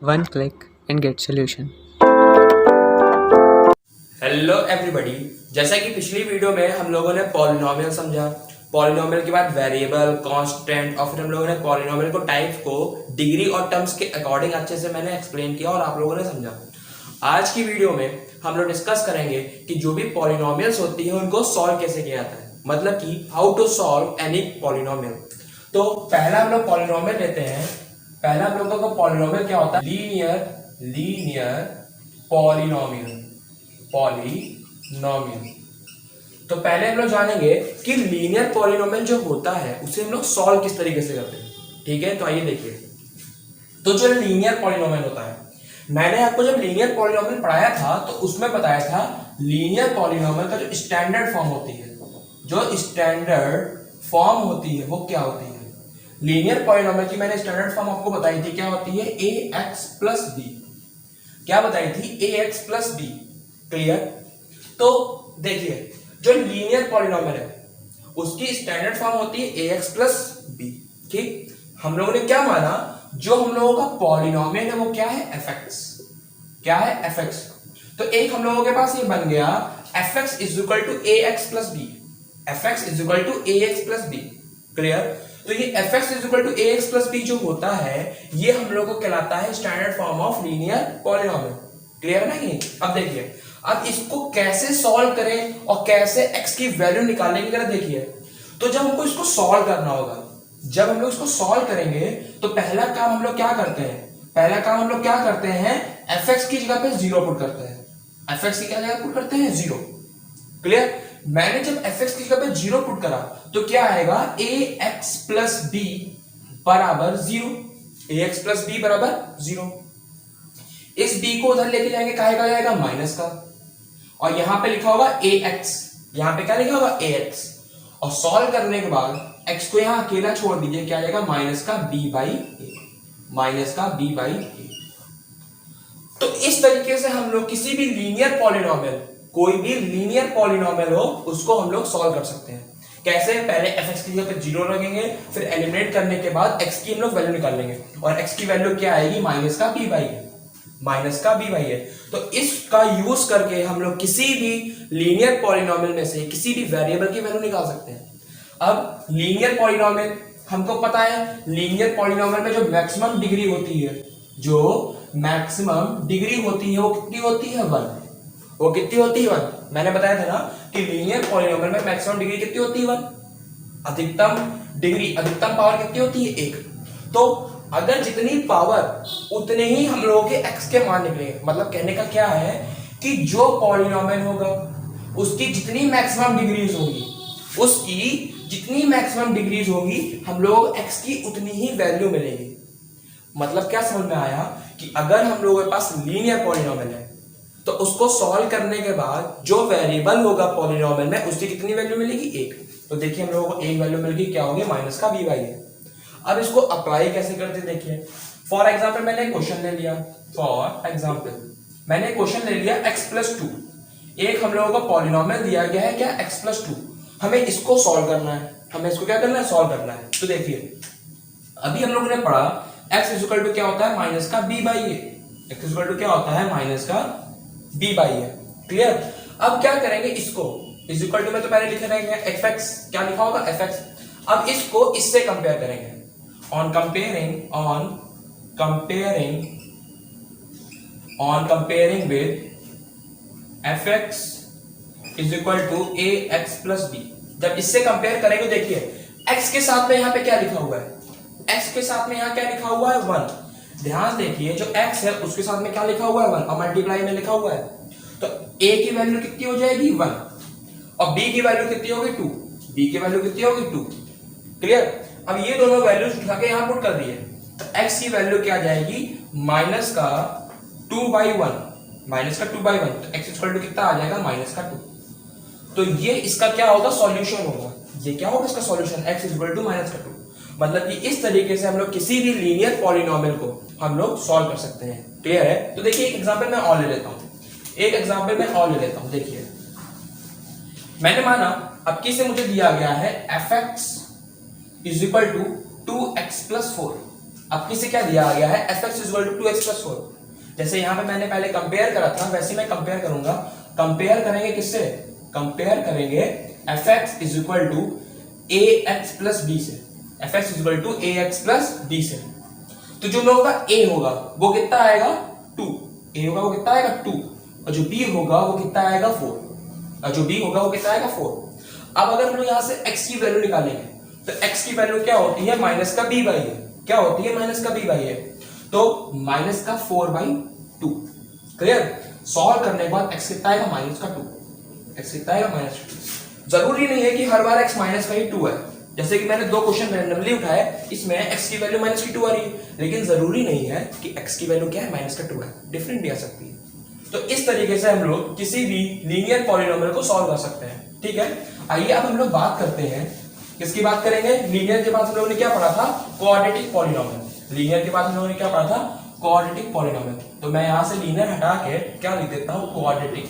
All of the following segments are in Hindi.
One click and get solution. Hello everybody. जैसा कि पिछली वीडियो में हम लोगों ने पॉलिनोमियल समझा, पॉलिनोमियल के बाद वेरिएबल, कांस्टेंट और फिर हम लोगों ने पॉलिनोमियल को टाइप्स को डिग्री और टर्म्स के अकॉर्डिंग अच्छे से मैंने एक्सप्लेन किया और आप लोगों ने समझा। आज की वीडियो में हम लोग डिस्कस करेंगे कि जो भी पॉलिनोमियल्स होती है उनको सॉल्व कैसे किया जाता है, मतलब कि how to solve any polynomial. तो पहला हम लोग पॉलिनोमियल लेते हैं। पहला हम लोगों का पॉलिनोमियल क्या होता है? Linear polynomial. तो पहले हम लोग जानेंगे कि लीनियर पॉलिनोमियल जो होता है उसे हम लोग सॉल्व किस तरीके से करते हैं। ठीक है, तो आइए देखिए। तो जो लीनियर पॉलिनोमियल होता है, मैंने आपको जब लीनियर पॉलिनोमियल पढ़ाया था तो उसमें बताया था लीनियर पॉलिनोमियल का जो स्टैंडर्ड फॉर्म होती है, वो क्या होती है। लीनियर पॉलिनोमियल की मैंने स्टैंडर्ड फॉर्म आपको बताई थी, क्या होती है? ax plus b. क्या बताई थी? ax plus b. क्लियर? तो देखिए, जो लीनियर पॉलिनोमियल है उसकी स्टैंडर्ड फॉर्म होती है ax प्लस बी। ठीक, हम लोगों ने क्या माना? जो हम लोगों का पॉलिनोमियल है वो क्या है? fx। क्या है? fx। तो एक हम लोगों के पास ये बन गया fx is equal to ax plus b. fx is equal to ax plus b. Clear? तो ये fx is equal to ax plus b जो होता है ये हम लोगों को कहलाता है standard form of linear polynomial. Clear है ना? अब देखिए, अब इसको कैसे सॉल्व करें और कैसे x की वैल्यू निकालेंगे जरा देखिए। तो जब हमको इसको सॉल्व करना होगा, जब हम लोग इसको सॉल्व करेंगे तो पहला काम हम लोग क्या करते हैं? fx की जगह पे जीरो पुट करते हैं। fx की क्या जगह पुट करते हैं? जीरो। क्लियर? मैंने जब fx की जगह पे जीरो पुट करा तो क्या आएगा? ax प्लस बी बराबर जीरो। ax प्लस बी बराबर जीरो। इस b को उधर लेके जाएंगे, काहे का जाएगा? माइनस का। और यहां पे लिखा होगा ax, यहां पे क्या लिखा होगा? ax। और सॉल्व करने के बाद x को यहां अकेला छोड़ दीजिए, क्या आएगा? माइनस का b बाई a। तो इस तरीके से हम लोग किसी भी लीनियर पॉलिनोमियल, कोई भी लीनियर पॉलिनोमियल हो उसको हम लोग सॉल्व कर सकते हैं। कैसे? पहले fx की जगह पे जीरो रखेंगे, फिर एलिमिनेट करने के बाद x की हम लोग वैल्यू निकाल लेंगे और x की वैल्यू क्या आएगी? माइनस का b बाई है। तो इसका यूज करके हम लोग किसी भी लीनियर पॉलिनोमियल में से किसी भी वेरिएबल की वैल्यू निकाल सकते हैं। अब लीनियर पॉलिनोमियल हमको पता है, लीनियर पॉलिनोमियल में जो मैक्सिमम डिग्री होती है, वो कितनी होती है? 1। वो कितनी होती है? 1। मैंने बताया था ना कि लीनियर पॉलिनोमियल में मैक्सिमम डिग्री कितनी होती है? 1। अधिकतम पावर कितनी होती है? 1। तो अगर जितनी पावर उतने ही हम लोगों के x के मान निकलेंगे। मतलब कहने का क्या है कि जो पॉलिनोमियल होगा उसकी जितनी मैक्सिमम डिग्रीज होगी हम लोग x की उतनी ही वैल्यू मिलेगी। मतलब क्या समझ में आया कि अगर हम लोगों के पास लीनियर पॉलिनोमियल है तो उसको सॉल्व करने के बाद जो वेरिएबल होगा पॉलिनोमियल में उसकी कितनी वैल्यू मिलेगी? 1। तो देखिए हम लोगों को एक वैल्यू मिल गई, क्या होगी? माइनस का b बाई है। अब इसको अप्लाई कैसे करते देखिए। फॉर एग्जाम्पल मैंने क्वेश्चन ले लिया x प्लस 2। एक हम लोगों को पॉलिनोमियल दिया गया है, क्या? x plus 2। हमें इसको सॉल्व करना है, सॉल्व करना है। तो देखिए, अभी हम लोगों ने पढ़ा x इज इक्वल टू क्या होता है? माइनस का b by a. x is equal to क्या होता है? माइनस का b बाई ए। क्लियर? अब क्या करेंगे? इसको इज इक्वल टू में तो पहले लिखे रहेंगे fx, क्या लिखा होगा? fx। अब इसको इससे कंपेयर करेंगे। on comparing with fx is equal to ax plus b। जब इससे कंपेयर करेंगे देखिए x के साथ में यहां पे क्या लिखा हुआ है? x के साथ में यहां क्या लिखा हुआ है? 1। ध्यान देखिए, जो x है उसके साथ में क्या लिखा हुआ है? 1 और मल्टीप्लाई में लिखा हुआ है। तो a की वैल्यू कितनी हो जाएगी? 1 और b की वैल्यू कितनी होगी? 2। क्लियर? अब ये दोनों वैल्यूज उठा के यहां पुट कर दिए तो x की वैल्यू क्या आ जाएगी? माइनस का 2 बाई 1। तो x इक्वल टू कितना आ जाएगा? माइनस का 2। तो ये इसका क्या होगा? सॉल्यूशन होगा। ये क्या होगा इसका solution? x equal to minus का 2। मतलब कि इस तरीके से हम लोग किसी भी लीनियर पॉलिनोमियल को हम लोग सॉल्व कर सकते हैं। क्लियर है? तो देखिए एक एग्जांपल मैं और ले लेता हूं। देखिए, मैंने माना अब किसे मुझे दिया गया है fx is equal to 2x plus 4। अब किसे क्या दिया गया है, f x equal to 2x plus 4। जैसे यहाँ पे मैंने पहले कंपेयर करा था, वैसे मैं कंपेयर करूंगा। कंपेयर करेंगे किससे, कंपेयर करेंगे f x is equal to a x plus b से, f x is equal to a x plus b से। तो जो लोगों का ए होगा वो कितना आएगा 2, ए होगा वो कितना आएगा 2, और जो बी होगा वो कितना आएगा 4, और जो बी होगा वो कितना आएगा 4। अब अगर हम लोग यहाँ से x की वैल्यू निकालेंगे तो x की वैल्यू क्या होती है, माइनस का b बाई है, क्या होती है, माइनस का b बाई है, तो माइनस का 4/2। क्लियर। सॉल्व करने के बाद x कितना आएगा, माइनस का 2, x कितना आएगा, माइनस 2। जरूरी नहीं है कि हर बार x माइनस का ही 2 है। जैसे कि मैंने 2 क्वेश्चन रैंडमली उठाए, इसमें x की वैल्यू माइनस की 2 आ रही है, लेकिन जरूरी नहीं है कि x की वैल्यू क्या है, माइनस का 2 है, डिफरेंट भी आ सकती है। तो इस तरीके से हम लोग किसी भी लीनियर पॉलिनोमियल को सॉल्व कर सकते हैं। ठीक है, आइए अब हम लोग बात करते हैं, किसकी बात करेंगे, लीनियर के बाद हम लोगों ने क्या पढ़ा था, क्वाड्रेटिक पॉलिनोमियल। लीनियर के बाद हम लोगों ने क्या पढ़ा था, क्वाड्रेटिक पॉलिनोमियल। तो मैं यहां से लीनियर हटा के क्या लिख देता हूं, क्वाड्रेटिक।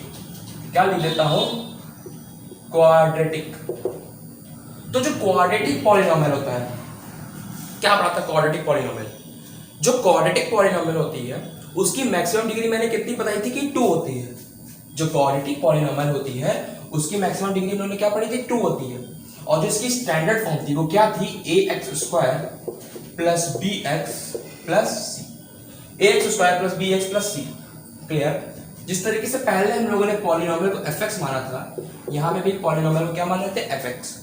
क्या लिख देता हूं, क्वाड्रेटिक। तो जो क्वाड्रेटिक पॉलिनोमियल होता है, क्या पढ़ा था, क्वाड्रेटिक पॉलिनोमियल। जो क्वाड्रेटिक पॉलिनोमियल होती है उसकी मैक्सिमम डिग्री मैंने कितनी बताई थी कि 2 होती है। जो क्वाड्रेटिक पॉलिनोमियल होती है उसकी मैक्सिमम डिग्री उन्होंने क्या पढ़ी थी, 2 होती है। और जो इसकी स्टैंडर्ड फॉर्म थी वो क्या थी, ax² plus bx plus c, ax² plus bx plus c। Clear. जिस तरीके से पहले हम लोगों ने पॉलिनोमियल को fx माना था, यहां में भी पॉलिनोमियल को क्या मान लेते हैं, fx।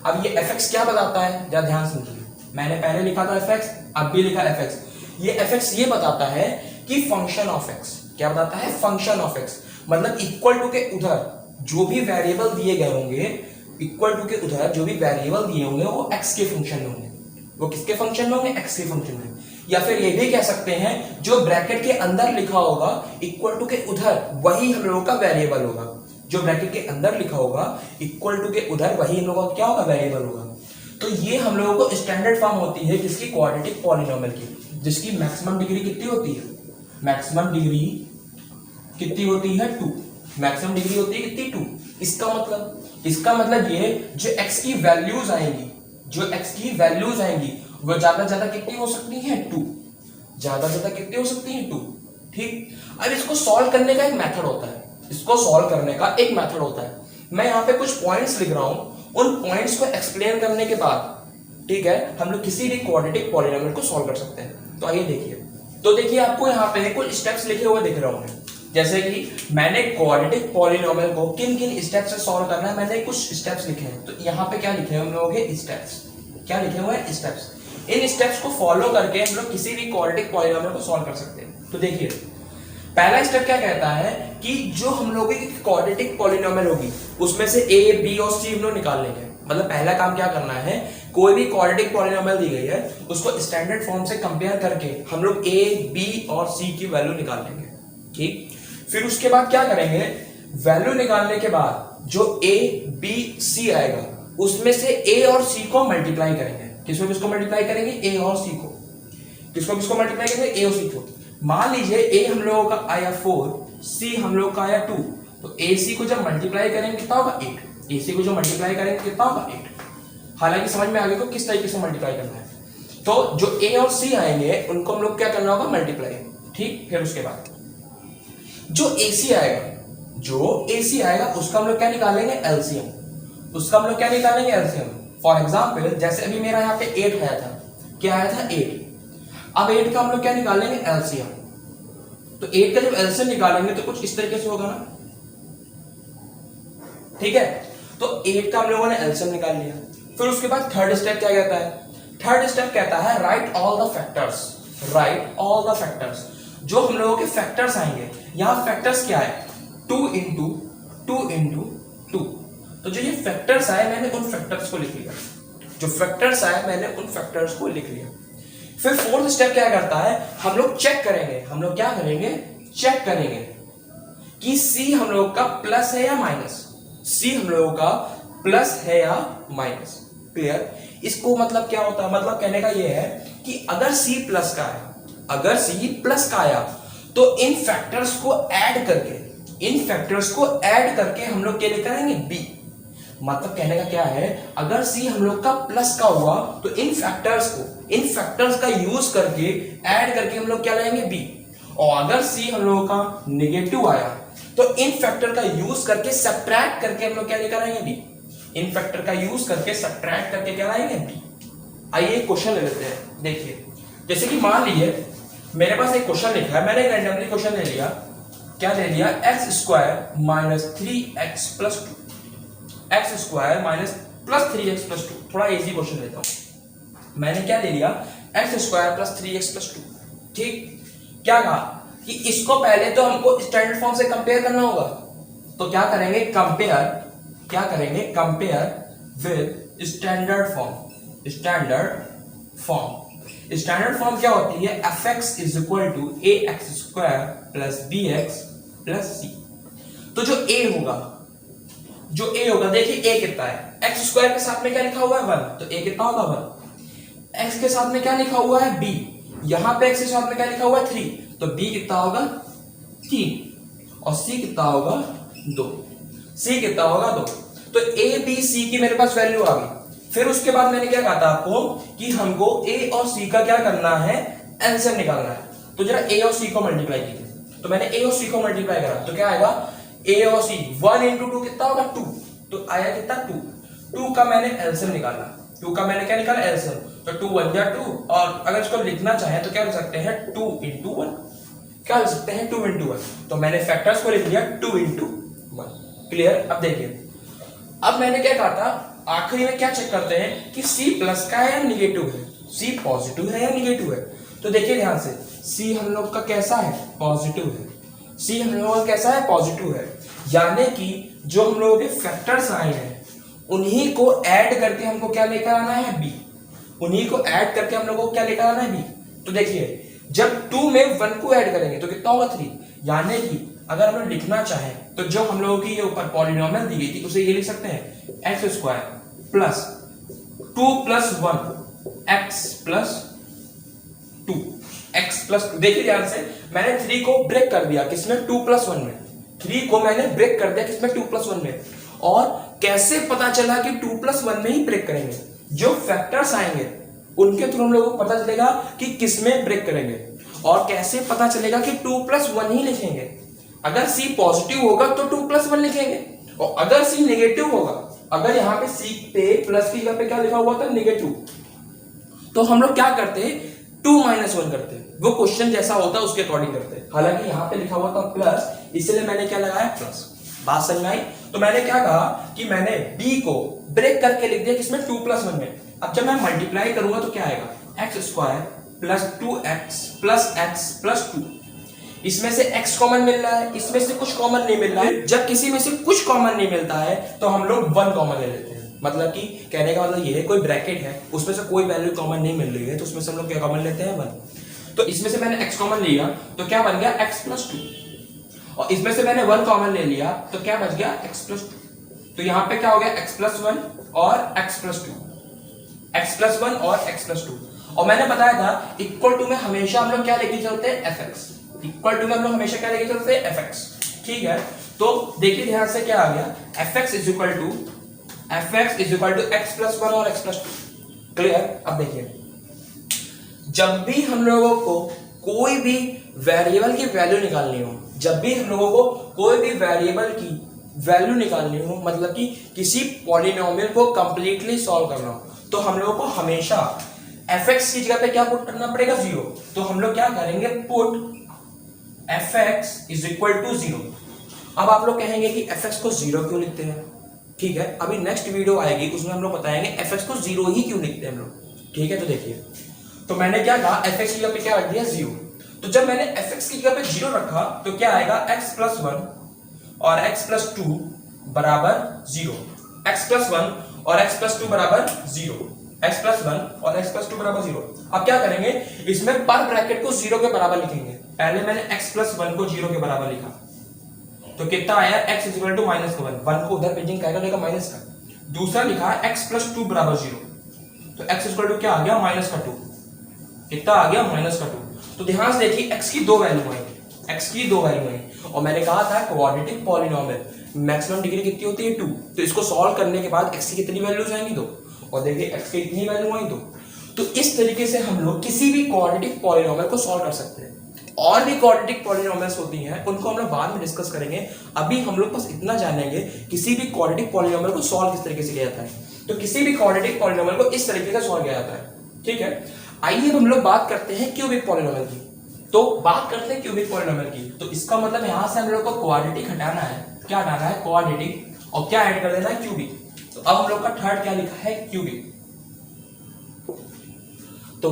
अब ये fx क्या बताता है, जरा ध्यान समझिए। मैंने पहले लिखा था fx, अब भी लिखा fx। ये fx ये बताता है कि फंक्शन ऑफ x, क्या बताता है, फंक्शन ऑफ x। मतलब इक्वल टू के उधर जो भी वेरिएबल दिए गए होंगे, इक्वल टू के उधर जो भी वेरिएबल दिए होंगे वो x के फंक्शन में होंगे। वो किसके फंक्शन में होंगे, x के फंक्शन में। या फिर ये भी कह सकते हैं जो ब्रैकेट के अंदर लिखा होगा इक्वल टू के उधर वही हम लोगों का वेरिएबल होगा। जो ब्रैकेट के अंदर लिखा होगा इक्वल टू के उधर वही हम लोगों का क्या होगा, वेरिएबल होगा। तो ये हम लोगों को स्टैंडर्ड फॉर्म होती है किसकी, क्वाड्रेटिक पॉलिनोमियल की, जिसकी मैक्सिमम डिग्री कितनी होती है, मैक्सिमम डिग्री कितनी होती है, 2। मैक्सिमम डिग्री होती है कितनी, 2। इसका मतलब ये जो x की वैल्यूज आएंगी, जो x की वैल्यूज आएंगी वो ज्यादा ज्यादा कितनी हो सकती है, 2। ज्यादा ज्यादा कितनी हो सकती है, 2। ठीक। अब इसको सॉल्व करने का एक मेथड होता है, इसको सॉल्व करने का एक मेथड होता है। मैं यहाँ पे कुछ पॉइंट्स लिख रहा हूं, उन पॉइंट्स को एक्सप्लेन करने के बाद, ठीक है, हम लोग किसी भी क्वाड्रेटिक पॉलिनोमियल को सॉल्व कर सकते हैं। तो आइए देखिए। तो देखिए आपको यहाँ पे कुछ स्टेप्स लिखे हुए दिख रहे होंगे। जैसे कि मैंने क्वाड्रेटिक पॉलिनोमियल को किन किन स्टेप से सॉल्व करना है, मैंने कुछ स्टेप्स लिखे हैं। तो यहाँ पे क्या लिखे हैं हम लोगों के, स्टेप्स। क्या लिखे हुए हैं, स्टेप्स। इन स्टेप्स को फॉलो करके हम लोग किसी भी क्वाड्रेटिक पॉलिनोमियल को सॉल्व कर सकते हैं। तो देखिए पहला स्टेप क्या कहता है कि जो हम लोगों की क्वाड्रेटिक पॉलिनोमियल होगी उसमें से a, b और c हम लोग निकाल लेंगे। मतलब पहला काम क्या करना है, कोई भी क्वाड्रेटिक पॉलिनोमियल दी गई है उसको स्टैंडर्ड फॉर्म से कंपेयर करके हम लोग a, b और c की वैल्यू निकाल लेंगे। ठीक। फिर उसके बाद क्या करेंगे, वैल्यू निकालने के बाद जो a, b, c आएगा उसमें से a और c को मल्टीप्लाई करेंगे। किसको मल्टीप्लाई करेंगे, a और c को। किसको मल्टीप्लाई करेंगे, a और c को। मान लीजिए a हम लोगों का आया 4, c हम लोग का आया 2, तो ac को जब मल्टीप्लाई करेंगे कितना होगा, 8। ac को जो मल्टीप्लाई करेंगे कितना होगा, 8। हालांकि समझ में आ गया को किस तरीके से मल्टीप्लाई करना है। तो जो a और c आएंगे उनको हम लोग क्या करना होगा, मल्टीप्लाई। ठीक। फिर उसके बाद जो ac आएगा उसका हम लोग क्या निकालेंगे, एलसीएम। उसका हम लोग क्या निकालेंगे, एलसीएम। फॉर एग्जाम्पल जैसे अभी मेरा यहाँ पे 8 आया था, क्या आया था, 8। अब 8 का हम लोग क्या निकालेंगे, एलसीएम। तो 8 का जब एलसीएम निकालेंगे तो कुछ इस तरीके से होगा ना। ठीक है। तो 8 का हम लोगों ने एलसीएम निकाल लिया। फिर उसके बाद थर्ड स्टेप क्या कहता है, थर्ड स्टेप कहता है right all the factors. Right all the factors, जो हम लोगों के फैक्टर्स आएंगे। यहां फैक्टर्स क्या है, 2 इंटू 2 इंटू 2। तो जो ये फैक्टर्स आए मैंने उन फैक्टर्स को लिख लिया। जो फैक्टर्स आए मैंने उन फैक्टर्स को लिख लिया। फिर फोर्थ स्टेप क्या करता है, हम लोग चेक करेंगे। हम लोग क्या करेंगे, चेक करेंगे कि सी हम लोग का प्लस है या माइनस। सी हम लोगों का प्लस है या माइनस। क्लियर। इसको मतलब क्या होता है, मतलब कहने का यह है कि अगर सी प्लस का आया, अगर सी प्लस का आया तो इन फैक्टर्स को ऐड करके हम लोग क्या लिख करेंगे, बी। मतलब कहने का क्या है, अगर c हम लोग का प्लस का हुआ तो इन फैक्टर्स का यूज करके ऐड करके हम लोग क्या लाएंगे b, और अगर c हम लोगों का नेगेटिव आया तो इन फैक्टर का यूज करके सब्ट्रैक्ट करके हम लोग क्या लेकर आएंगे b, इन फैक्टर का यूज करके सब्ट्रैक्ट करके क्या लाएंगे b। आइए क्वेश्चन ले लेते हैं। देखिए जैसे कि मान लीजिए मेरे पास एक क्वेश्चन लिखा है, मैंने रैंडमली क्वेश्चन ले लिया, क्या ले लिया, x square minus 3x plus 2, x square minus plus 3x plus 2। थोड़ा इजी क्वेश्चन लेता हूं। मैंने क्या ले लिया, x square plus 3x plus 2। ठीक, क्या कहा कि इसको पहले तो हमको स्टैंडर्ड फॉर्म से कंपेयर करना होगा, तो क्या करेंगे, कंपेयर विद स्टैंडर्ड फॉर्म क्या होती है, fx is equal to ax square plus bx plus c। तो जो a होगा देखिए a कितना है, x स्क्वायर के साथ में क्या लिखा हुआ है 1, तो a कितना होगा 1। x के साथ में क्या लिखा हुआ है b, यहां पे x के साथ में क्या लिखा हुआ है 3, तो b कितना होगा 3, और c कितना होगा 2। तो a b c की मेरे पास वैल्यू आ गई। फिर उसके बाद मैंने क्या कहा था आपको कि हमको a और c का क्या करना है, एलसीएम निकालना है। तो जरा a और c को मल्टीप्लाई कीजिए, तो मैंने a और c को मल्टीप्लाई करा तो क्या आएगा, a और c 1 into 2 कितना होगा 2, तो आया कितना 2 का मैंने एलसीएम निकाला, 2 का मैंने क्या निकाला एलसीएम, तो 2 1 जा 2, और अगर इसको लिखना चाहे तो क्या लिख सकते हैं 2 into 1, क्या लिख सकते हैं 2 into 1। तो मैंने फैक्टर्स को लिख लिया 2 into 1। क्लियर। अब देखिए, अब मैंने क्या कहा था, आखिरी में क्या चेक करते हैं कि C प्लस का है या निगेटिव है, C पॉजिटिव है या निगेटिव है। तो देखिए ध्यान से, C हम लोग का कैसा है, पॉजिटिव है, C हम लोगों का कैसा है, पॉजिटिव है, यानी कि जो हम लोगों के फैक्टर्स आए हैं उन्हीं को ऐड करके हमको क्या लेकर आना है B, उन्हीं को ऐड करके हम लोगों को क्या लेकर आना है B। तो देखिए जब 2 में 1 को ऐड करेंगे तो कितना होगा 3, यानी कि अगर हम लोग लिखना चाहें तो जो हम लोगों की ये ऊपर पॉलिनोमियल दी गई थी उसे ये लिख सकते हैं x square plus 2 plus 1 x plus 2। देखिए ध्यान से, मैंने 3 को ब्रेक कर दिया किसमें, 2 प्लस 1 में, 3 को मैंने ब्रेक कर दिया किसमें, 2 प्लस 1 में। और कैसे पता चला कि 2 प्लस 1 में ही ब्रेक करेंगे, जो फैक्टर्स आएंगे उनके थ्रू हम लोगों को पता चलेगा कि किसमें ब्रेक करेंगे, और कैसे पता चलेगा कि 2 प्लस 1 ही लिखेंगे। अगर C पॉजिटिव होगा तो 2 प्लस 1 लिखेंगे, और अगर C नेगेटिव होगा, अगर यहाँ पे C पे प्लस की जगह पे क्या लिखा हुआ था निगेटिव, तो हम लोग क्या करते हैं 2 माइनस 1 करते हैं, वो क्वेश्चन जैसा होता है उसके अकॉर्डिंग करते हैं। हालांकि यहाँ पे लिखा हुआ था प्लस, इसलिए मैंने क्या लगाया प्लस। बात समझ में आई। तो मैंने क्या कहा कि मैंने B को ब्रेक करके लिख दिया किसमें, 2 प्लस 1 में। अब जब मैं मल्टीप्लाई करूंगा तो क्या आएगा, x square plus 2x plus x plus 2। इसमें से x कॉमन मिल रहा है, इसमें से कुछ कॉमन नहीं मिल रहा है। जब किसी में से कुछ कॉमन नहीं मिलता है तो हम लोग 1 कॉमन ले लेते हैं। मतलब कि कहने का मतलब ये है, कोई ब्रैकेट है उसमें से कोई वैल्यू कॉमन नहीं मिल रही है तो उसमें से हम लोग क्या कॉमन लेते हैं 1। तो इसमें से मैंने x कॉमन लिया तो क्या बन गया x प्लस 2, और इसमें से मैंने 1 कॉमन ले लिया तो क्या बच गया x प्लस 2। तो यहाँ पे क्या हो गया x प्लस 1 और x प्लस 2, x प्लस 1 और x प्लस 2। और मैंने बताया था इक्वल टू में हमेशा हम लोग क्या लेके चलते हैं fx, इक्वल टू में हम लोग हमेशा क्या लेके चलते हैं fx। ठीक है, तो देखिए ध्यान से क्या आ गया, fx is equal to x plus 1 और x प्लस 2। क्लियर। अब देखिए, जब भी हम लोगों को कोई भी वेरिएबल की वैल्यू निकालनी हो, जब भी हम लोगों को कोई भी वेरिएबल की वैल्यू निकालनी हो, मतलब कि किसी पॉलिनोमियल को कंप्लीटली सॉल्व करना हो, तो हम लोगों को हमेशा fx की जगह पे क्या पुट करना पड़ेगा 0। तो हम लोग क्या करेंगे, put fx is equal to 0। अब आप लोग कहेंगे कि fx को 0 क्यों लिखते हैं। ठीक है, अभी नेक्स्ट वीडियो आएगी उसमें हम लोग बताएंगे fx को 0 ही क्यों लिखते हैं हम लोग। ठीक है, तो देखिए, तो मैंने क्या कहा, fx की जगह पे क्या रख दिया 0। तो जब मैंने fx की जगह पे 0 रखा तो क्या आएगा, x प्लस 1 और x प्लस 2 बराबर 0, x प्लस 1 और x प्लस 2 बराबर 0, x प्लस 1 और x प्लस 2 बराबर 0। अब क्या करेंगे, इसमें पर ब्रैकेट को 0 के बराबर लिखेंगे। पहले मैंने x प्लस 1 को 0 के बराबर लिखा तो कितना आया, x is equal to minus का 1 को उधर पेजिंग करेगा लेगा माइनस का। दूसरा लिखा x प्लस 2 बराबर 0, तो x इज इक्वल टू क्या आ गया, माइनस का 2। कितना आ गया, माइनस का 2। तो ध्यान से देखिए, x की 2 वैल्यू आई, x की 2 वैल्यू आई, और मैंने कहा था क्वाड्रेटिक पॉलिनोमियल मैक्सिमम डिग्री कितनी होती है 2। तो इसको सॉल्व करने के बाद x की कितनी वैल्यूज आएंगी 2, और देखिए x की कितनी वैल्यू आई 2। तो इस तरीके से हम लोग किसी भी क्वाड्रेटिक पॉलिनोमियल को सॉल्व कर सकते हैं। और भी क्वाड्रेटिक पॉलिनोमियल्स होती हैं, उनको हम लोग बाद में डिस्कस करेंगे। अभी हम लोग बस इतना जानेंगे किसी भी क्वाड्रेटिक पॉलिनोमियल को सॉल्व किस तरीके से किया जाता है। तो किसी भी क्वाड्रेटिक पॉलिनोमियल को इस तरीके से सॉल्व किया जाता है, ठीक है। आइए हम लोग बात करते हैं क्यूबिक पॉलिनोमियल की। तो बात करते हैं क्यूबिक पॉलिनोमियल की, तो इसका मतलब यहां से हम लोग को क्वाड्रेटिक हटाना है। क्या हटाना है? क्वाड्रेटिक, और क्या ऐड कर देना है? क्यूबिक। तो अब हम लोग का थर्ड क्या लिखा है? क्यूबिक। तो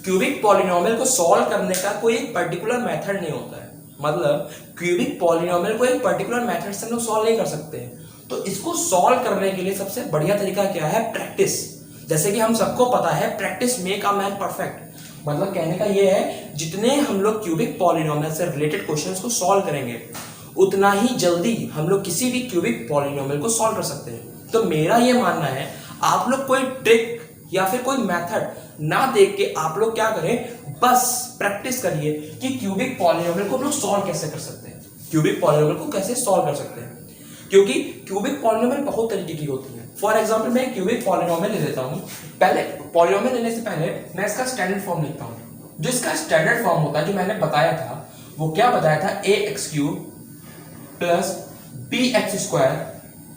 क्यूबिक पॉलिनोमियल को सॉल्व करने का कोई एक पर्टिकुलर मेथड नहीं होता है, मतलब क्यूबिक पॉलिनोमियल को एक पर्टिकुलर मेथड से हम लोग सॉल्व नहीं कर सकते हैं। तो इसको सॉल्व करने के लिए सबसे बढ़िया तरीका क्या है? प्रैक्टिस। जैसे कि हम सबको पता है practice make a man perfect. मतलब कहने का ये है, जितने हम लोग क्यूबिक पॉलिनोमियल से रिलेटेड क्वेश्चंस को सॉल्व करेंगे, उतना ही जल्दी हम लोग किसी भी क्यूबिक पॉलिनोमियल को सॉल्व कर सकते हैं। तो मेरा ये मानना है, आप लोग कोई ट्रिक या फिर कोई मेथड ना देख के आप लोग क्या करें, बस प्रैक्टिस करिए कि क्यूबिक पॉलिनोमियल को हम लोग सॉल्व कैसे कर सकते हैं, क्यूबिक पॉलिनोमियल को कैसे सॉल्व कर सकते हैं। क्योंकि क्यूबिक पॉलिनोमियल बहुत तरीके की होती है। फॉर एग्जांपल मैं क्यूबिक पॉलिनोमियल ले लेता हूं। पहले पॉलिनोमियल लेने से पहले मैं इसका स्टैंडर्ड फॉर्म लिखता हूं। जो इसका स्टैंडर्ड फॉर्म होता है, जो मैंने बताया था, वो क्या बताया था? ax³ plus bx²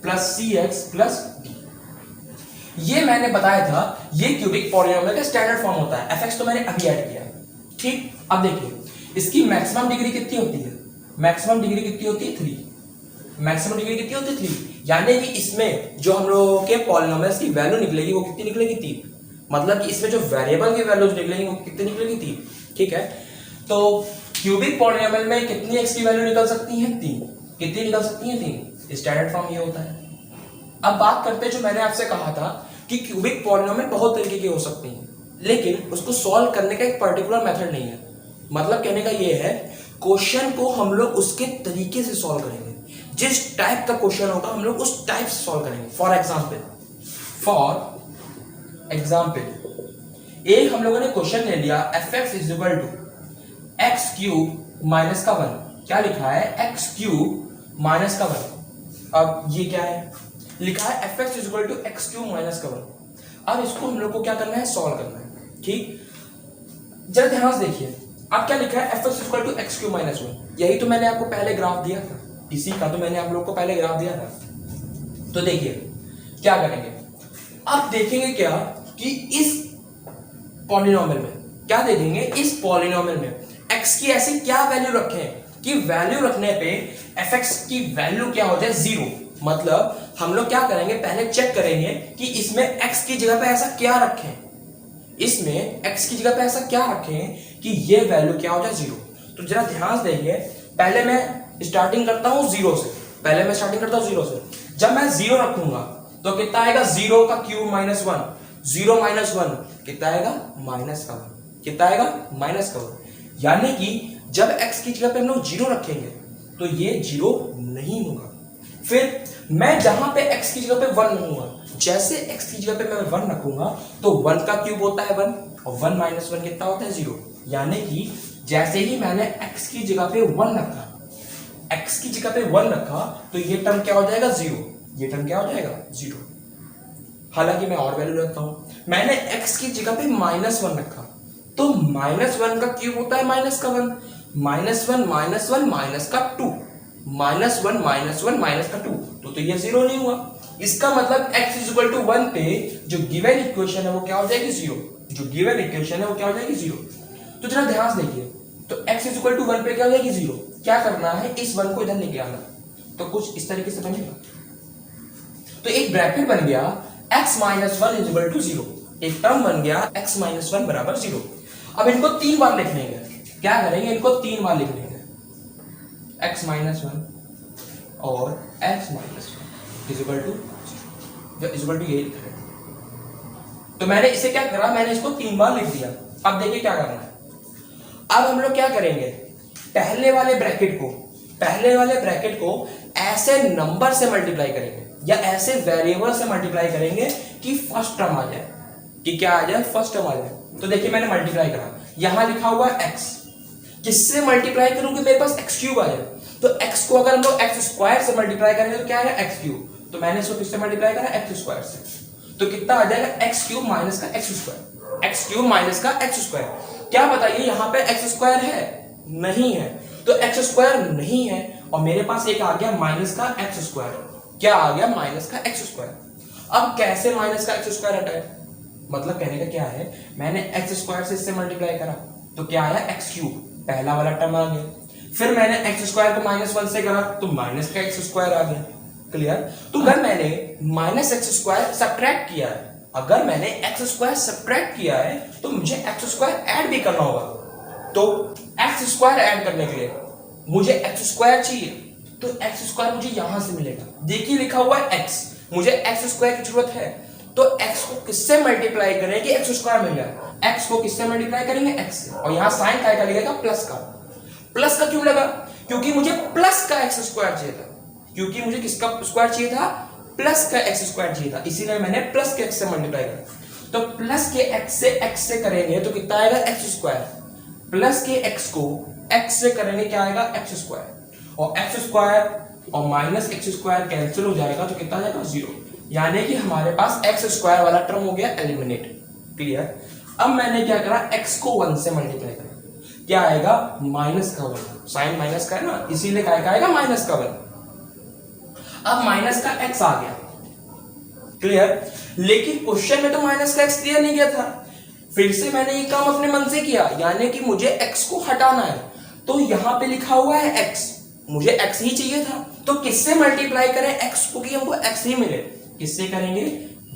plus cx plus d। ये मैंने बताया था, ये क्यूबिक पॉलिनोमियल का स्टैंडर्ड फॉर्म होता है। fx तो मैंने अभी ऐड किया, ठीक। अब देखिए, इसकी मैक्सिमम डिग्री कितनी होती है? मैक्सिमम डिग्री कितनी होती है? 3। मैक्सिमम डिग्री कितनी होती है? 3। यानी कि इसमें जो हम लोगों के पॉलिनोमियल्स की वैल्यू निकलेगी वो कितनी निकलेगी? 3। मतलब कि इसमें जो वेरिएबल की वैल्यूज निकलेंगी वो कितनी निकलेगी? 3, ठीक है। तो क्यूबिक पॉलिनोमियल में कितनी x की वैल्यू निकल सकती है? 3। कितनी निकल सकती है? 3। स्टैंडर्ड फॉर्म ये होता है। अब बात करते हैं, जो मैंने आपसे कहा था कि क्यूबिक पॉलिनोमियल बहुत तरीके की हो सकती हैं, लेकिन उसको सॉल्व करने का एक पर्टिकुलर मेथड नहीं है। मतलब कहने का ये है, क्वेश्चन को हम लोग उसके तरीके से सॉल्व करेंगे। जिस टाइप का क्वेश्चन होगा हम लोग उस टाइप से सॉल्व करेंगे। फॉर एग्जाम्पल एक हम लोगों ने क्वेश्चन ले लिया, fx is equal to x³ minus का 1। क्या लिखा है? x³ माइनस का 1। अब ये क्या है? लिखा है fx is equal to x³ minus का 1। अब इसको हम लोग को क्या करना है? सॉल्व करना है, ठीक। जरा ध्यान से देखिए, अब क्या लिखा है? fx is equal to x³ minus 1। यही तो मैंने आपको पहले ग्राफ दिया था, इसी का तो मैंने आप लोग को पहले ग्राफ दिया था। तो देखिए क्या करेंगे, अब देखेंगे क्या कि इस पॉलिनोमियल में क्या देखेंगे, इस पॉलिनोमियल में x की ऐसी क्या वैल्यू रखें कि वैल्यू रखने पे fx की वैल्यू क्या हो जाए? 0। मतलब हम लोग क्या करेंगे, पहले चेक करेंगे कि इसमें x की जगह पे ऐसा क्या रखें, इसमें x की जगह पे ऐसा क्या रखें कि ये वैल्यू क्या हो जाए? 0। तो जरा ध्यान से देखिए, पहले मैं स्टार्टिंग करता हूं 0 से। पहले मैं स्टार्टिंग करता हूं 0 से। जब मैं 0 रखूंगा तो कितना आएगा? 0 का क्यूब माइनस 1। 0 माइनस 1 कितना आएगा? माइनस का 1। कितना आएगा? माइनस का 1। यानी कि जब x की जगह पे हम लोग 0 रखेंगे तो ये 0 नहीं होगा। फिर मैं जहां पे x की जगह पे 1 रखूंगा, जैसे x की जगह पे मैं 1 रखूंगा तो 1 का क्यूब होता है 1, और 1 माइनस 1 कितना होता है? 0। यानी कि जैसे ही मैंने x की जगह पे 1 रखा, x की जगह पे 1 रखा, तो ये टर्म क्या हो जाएगा? 0। ये टर्म क्या हो जाएगा? 0। हालांकि मैं और वैल्यू रखता हूं, मैंने x की जगह पे माइनस 1 रखा, तो माइनस 1 का क्यूब होता है माइनस का 1, माइनस 1 माइनस 1 माइनस का 2, माइनस 1 माइनस 1 माइनस का 2, तो ये 0 नहीं हुआ। इसका मतलब x इज इक्वल टू 1 पे जो गिवन इक्वेशन है वो क्या हो जाएगी? 0। जो गिवन इक्वेशन है वो क्या हो जाएगी? 0। तो जरा ध्यान से देखिए, तो x इज इक्वल टू 1 पे क्या हो जाएगी? 0। क्या करना है? इस 1 को इधर लेके आना, तो कुछ इस तरीके से बनेगा। तो एक ब्रैकेट बन गया x minus 1 is equal to 0। एक टर्म बन गया x माइनस 1 बराबर 0। अब इनको 3 बार लिख लेंगे। क्या करेंगे? इनको 3 बार लिख लेंगे, x माइनस 1 और x minus 1 is equal to ये लिख रहे हैं। तो मैंने इसे क्या करा? मैंने इसको 3 बार लिख दिया। अब देखिए क्या करना है। अब हम लोग क्या करेंगे, पहले वाले ब्रैकेट को ऐसे नंबर से मल्टीप्लाई करेंगे या ऐसे वेरिएबल से मल्टीप्लाई करेंगे कि फर्स्ट टर्म आ जाए, कि क्या आ जाए? फर्स्ट टर्म आ जाए। तो देखिए मैंने मल्टीप्लाई करा, यहां लिखा हुआ x, किससे मल्टीप्लाई करूं कि मेरे पास x³ आ जाए? तो x को अगर हम लोग x स्क्वायर से मल्टीप्लाई करेंगे तो क्या आएगा x क्यूब, तो मैंने इसको किससे मल्टीप्लाई करा x स्क्वायर से, तो कितना आ जाएगा x क्यूब माइनस का x square, x cube minus का x स्क्वायर। क्या बताइए यहाँ पे x स्क्वायर है, नहीं है, तो x स्क्वायर नहीं है और मेरे पास एक आ गया माइनस का x स्क्वायर, क्या आ गया माइनस का x स्क्वायर। अब कैसे माइनस का x स्क्वायर हटाए, मतलब कहने का क्या है, मैंने x स्क्वायर से इससे मल्टीप्लाई करा तो क्या आया x क्यूब, पहला वाला टर्म आ गया, फिर मैंने x स्क्वायर को -1 से करा तो माइनस का x स्क्वायर आ गया। क्लियर। तो अगर मैंने माइनस एक्स स्क्वायर सब्ट्रैक्ट किया है, अगर मैंने एक्स स्क्वायर सब्ट्रैक्ट किया है तो मुझे एक्स स्क्वायर ऐड भी करना होगा, तो एक्स स्क्वायर ऐड करने के लिए मुझे एक्स स्क्वायर चाहिए, तो एक्स स्क्वायर मुझे यहां से मिलेगा, देखिए लिखा हुआ है एक्स, मुझे एक्स स्क्वायर की जरूरत है, तो एक्स को किससे मल्टीप्लाई करें कि एक्स स्क्वायर मिल जाए, एक्स को किससे मल्टीप्लाई करेंगे एक्स से, और यहां साइन का लगेगा प्लस का, प्लस का क्यों लगा, क्योंकि मुझे प्लस का एक्स स्क्वायर चाहिए था, क्योंकि मुझे किसका स्क्वायर चाहिए था, प्लस का एक्स स्क्वायर चाहिए था, इसीलिए मैंने प्लस के एक्स से मल्टीप्लाई करा। तो प्लस के एक्स से करेंगे तो कितना आएगा एक्स स्क्वायर, प्लस के एक्स को एक्स से करेंगे क्या आएगा एक्स स्क्वायर, और एक्स स्क्वायर और माइनस एक्स स्क्वायर कैंसिल हो जाएगा तो कितना आ जाएगा 0, यानी कि हमारे पास एक्स स्क्वायर वाला टर्म हो गया एलिमिनेट। क्लियर। अब मैंने क्या करा, एक्स को 1 से मल्टीप्लाई करा, क्या आएगा माइनस का 1, साइन माइनस का है ना, इसीलिए क्या आएगा माइनस का 1। अब माइनस का x आ गया। क्लियर। लेकिन क्वेश्चन में तो माइनस का x दिया नहीं गया था, फिर से मैंने ये काम अपने मन से किया, यानी कि मुझे x को हटाना है, तो यहां पे लिखा हुआ है x, मुझे x ही चाहिए था, तो किससे मल्टीप्लाई करें x को कि हमको x ही मिले, किससे करेंगे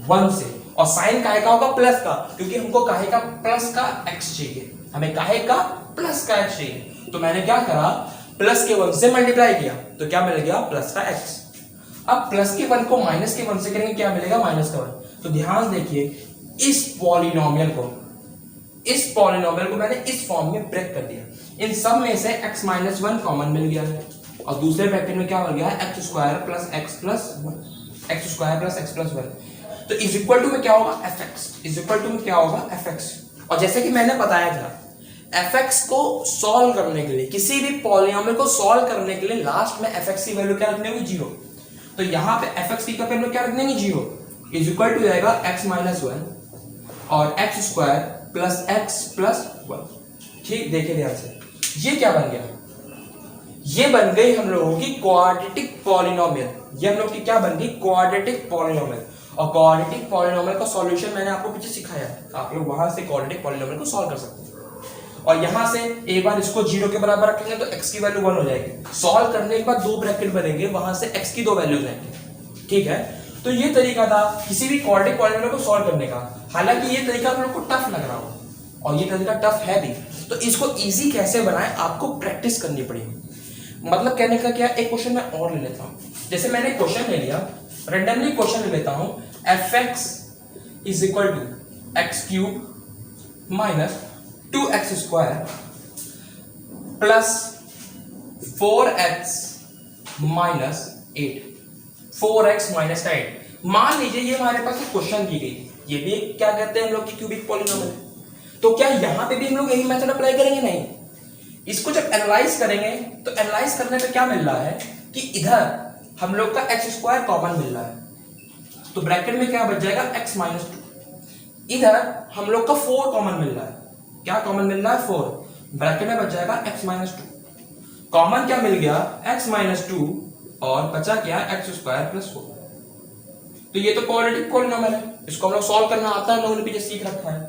1 से, और साइन काहे का होगा प्लस का, क्योंकि हमको काहे का प्लस का x चाहिए, हमें काहे का प्लस का x चाहिए, तो मैंने क्या करा प्लस के 1 से मल्टीप्लाई किया तो क्या मिल गया प्लस का x। अब प्लस के 1 को माइनस के 1 से करेंगे क्या मिलेगा माइनस का 1। तो ध्यान देखिए इस पॉलिनोमियल को मैंने इस फॉर्म में ब्रेक कर दिया, इन सब में से x माइनस 1 कॉमन मिल गया है और दूसरे ब्रैकेट में क्या मिल गया है x square plus x plus 1, तो इज इक्वल टू में क्या होगा fx, इज इक्वल टू में क्या होगा fx। और जैसे कि मैंने बताया था fx को सॉल्व करने के लिए, किसी भी पॉलिनोमियल को सॉल्व करने के लिए लास्ट में fx की वैल्यू क्या रखनी होगी 0, तो यहां पे fx की वैल्यू क्या रख देंगे 0, इज इक्वल टू जाएगा x माइनस 1 और x square plus x plus 1। ठीक, देखिए ध्यान से, ये क्या बन गया, ये बन गई हम लोगों की क्वाड्रेटिक पॉलिनोमियल, ये हम लोग की क्या बन गई क्वाड्रेटिक पॉलिनोमियल। और क्वाड्रेटिक पॉलिनोमियल का सॉल्यूशन मैंने आपको पीछे सिखाया, आप लोग वहां से क्वाड्रेटिक पॉलिनोमियल को सॉल्व कर सकते हैं। और यहां से एक बार इसको 0 के बराबर रखेंगे तो x की वैल्यू 1 हो जाएगी, सॉल्व करने के बाद 2 ब्रैकेट बनेंगे, वहां से x की 2 वैल्यूज आएंगी। ठीक है, तो ये तरीका था किसी भी क्वाड्रेटिक पॉलिनोमियल को सॉल्व करने का। हालांकि ये तरीका आप लोग को टफ लग रहा हो और ये तरीका टफ है भी, तो इसको इजी कैसे बनाए आपको प्रैक्टिस करनी पड़ेगी। मतलब कहने का क्या, एक क्वेश्चन मैं और ले लेता हूं, जैसे मैंने क्वेश्चन ले लिया, रेंडमली क्वेश्चन ले लेता हूं, fx is equal to x cube minus 2x square plus 4x minus 8, 4x minus 8। मान लीजिए ये हमारे पास एक क्वेश्चन दी गई, ये भी क्या कहते हैं हम लोग की क्यूबिक पॉलिनोमियल, तो क्या यहां पे भी हम लोग यही मेथड अप्लाई करेंगे, नहीं, इसको जब एनालाइज करेंगे तो एनालाइज करने पे क्या मिल रहा है कि इधर हम लोग का एक्स स्क्वायर कॉमन मिल रहा है, तो ब्रैकेट में क्या बच जाएगा x माइनस 2, इधर हम लोग का 4 कॉमन मिल रहा है, क्या कॉमन मिल रहा है 4, ब्रैकेट में बच जाएगा x माइनस 2, कॉमन क्या मिल गया x माइनस 2 और बचा क्या एक्स स्क्वायर प्लस 4। तो ये तो क्वाड्रेटिक पॉलिनोमियल है, इसको हम लोग सॉल्व करना आता है, लोगों ने पीछे सीख रखा है।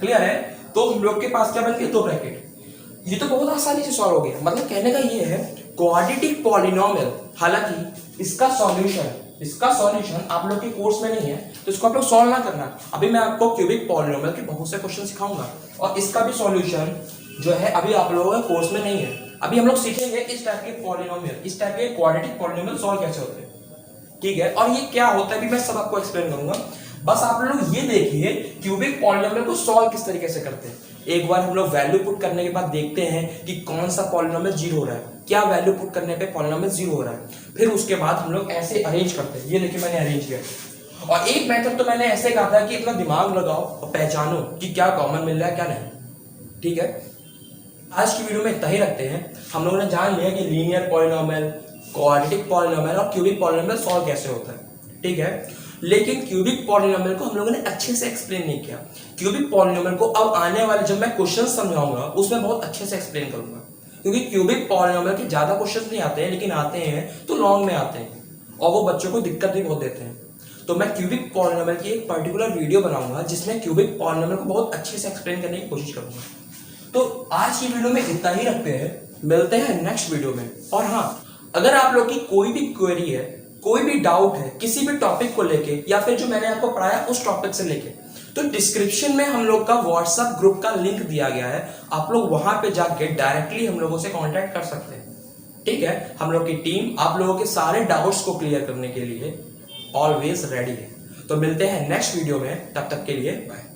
क्लियर है, तो हम लोग के पास क्या बन गया 2 ब्रैकेट, ये तो बहुत आसानी से सॉल्व हो गया। मतलब कहने का ये है क्वाड्रेटिक पॉलिनोमियल, हालांकि इसका सॉल्यूशन आप लोग के कोर्स में नहीं है, तो इसको आप लोग सॉल्व ना करना, अभी मैं आपको क्यूबिक पॉलिनोमियल के बहुत से क्वेश्चन सिखाऊंगा और इसका भी सॉल्यूशन जो है अभी आप लोगों के कोर्स में नहीं है। अभी हम लोग सीखेंगे इस टाइप के पॉलिनोमियल, इस टाइप के क्वाड्रेटिक पॉलिनोमियल सॉल्व कैसे होते हैं, ठीक है, और ये क्या होता है भी मैं सब आपको एक्सप्लेन करूंगा। बस आप लोग ये देखिए क्यूबिक पॉलिनोमियल को सॉल्व किस तरीके से करते हैं। एक बार हम लोग वैल्यू पुट करने के बाद देखते हैं कि कौन सा पॉलिनोमियल 0 हो रहा है, क्या वैल्यू पुट करने पे पॉलिनोमियल 0 हो रहा है, फिर उसके बाद हम लोग ऐसे अरेंज करते हैं। ये देखिए मैंने अरेंज किया, और एक मेथड तो मैंने ऐसे कहा था कि अपना दिमाग लगाओ और पहचानो कि क्या कॉमन मिल रहा है क्या नहीं, ठीक है। आज की वीडियो में इतना ही रखते हैं। हम लोगों ने जान लिया कि लीनियर पॉलिनोमियल, क्वाड्रेटिक पॉलिनोमियल और क्यूबिक पॉलिनोमियल सॉल्व कैसे होता है, ठीक है। लेकिन क्यूबिक पॉलिनोमियल को हम लोगों ने अच्छे से एक्सप्लेन नहीं किया। क्यूबिक पॉलिनोमियल को अब आने वाले जब मैं क्वेश्चन समझाऊंगा उसमें बहुत अच्छे से एक्सप्लेन करूंगा, क्योंकि क्यूबिक पॉलिनोमियल के ज्यादा क्वेश्चन नहीं आते हैं, लेकिन आते हैं तो लॉन्ग में आते हैं और वो बच्चों को दिक्कत भी बहुत देते हैं। तो मैं क्यूबिक पॉलिनोमियल की एक पर्टिकुलर वीडियो बनाऊंगा जिसमें क्यूबिक पॉलिनोमियल को बहुत अच्छे से एक्सप्लेन करने की कोशिश करूंगा। तो आज की वीडियो में इतना ही रखते हैं, मिलते हैं नेक्स्ट वीडियो में। और हाँ, अगर आप लोग की कोई भी क्वेरी है, कोई भी डाउट है किसी भी टॉपिक को लेके या फिर जो मैंने आपको पढ़ाया उस टॉपिक से लेके, तो डिस्क्रिप्शन में हम लोग का व्हाट्सएप ग्रुप का लिंक दिया गया है। आप लोग वहां पे जाके डायरेक्टली हम लोगों से कांटेक्ट कर सकते हैं, ठीक है। हम लोग की टीम आप लोगों के सारे डाउट्स को क्लियर करने के लिए ऑलवेज रेडी है। तो मिलते हैं नेक्स्ट वीडियो में, तब तक के लिए बाय।